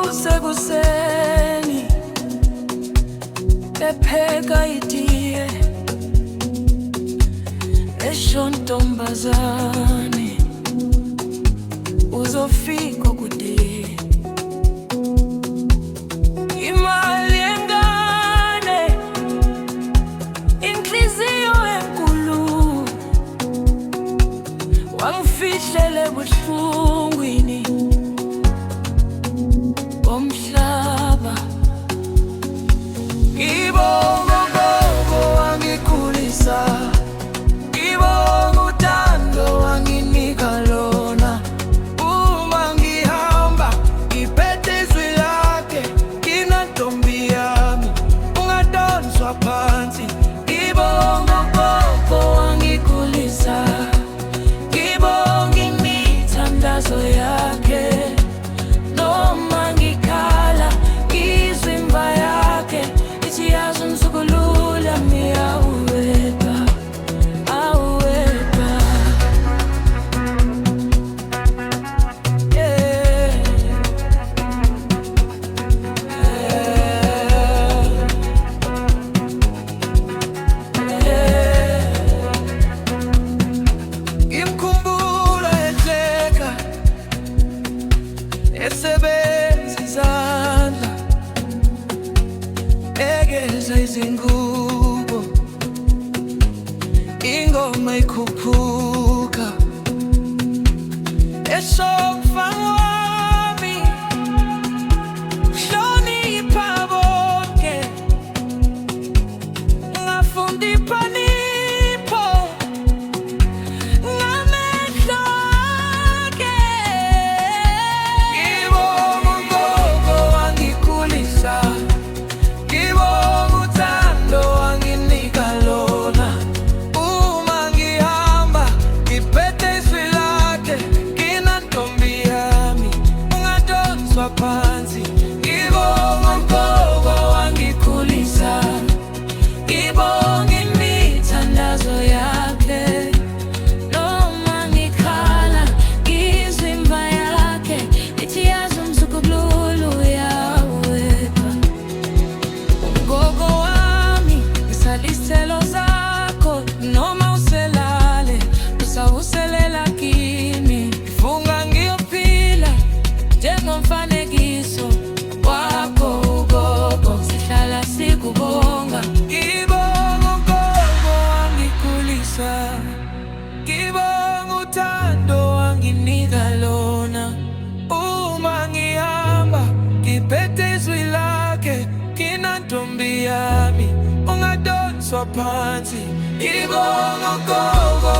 Kusekuseni bepheka itiye esho ntombazane uzofika kude. Imali engane inhliziyo enkulu wangifihlele buhlungwini bomhlaba. Ngibonga gogo wangikhulisa, ngibonga uthando wanginika lona. Uma ngihamba ngiphethe izwi lakhe, nginantombi yami ungadonswa phansi. Ngibonga gogo wangikhulisa, ngibonga imithandazo yakhe. Noma ngikhala ngizwa imva yakhe ithi yazi umsukulula awuwedwa, awuwedwa. Ngimkhumbula ehleka esebenza izandla egeza izingubo, ingoma ikhuphuka esofa wami hlonipha bonke. Ngafunda ipanipho ngamehlo akhe. Ngibonga ugogo wangikhulisa, ngibonga uthando wanginika lona. Uma ngihamba ngiphethe izwi lakhe, nginantombi yami ungadonswa phansi. Ngibonga ugogo wangikhulisa, ngibonga imithandazo yakhe. Noma ngikhala ngizwa imva yakhe ithi yazi umsukululu awuwedwa. Gogo wami ngisaliselo zakho, noma uselale usawuselela kimi. Ngifunga ngiyophila njengomfanekiso wakho ugogo, sihlala sikubonga. Ngibonga ugogo wangikhulisa, ngibonga uthando wanginika lona. Uma ngihamba ngiphethe izwi lakhe, nginantombi yami ungadonswa phansi. Ngibonga ugogo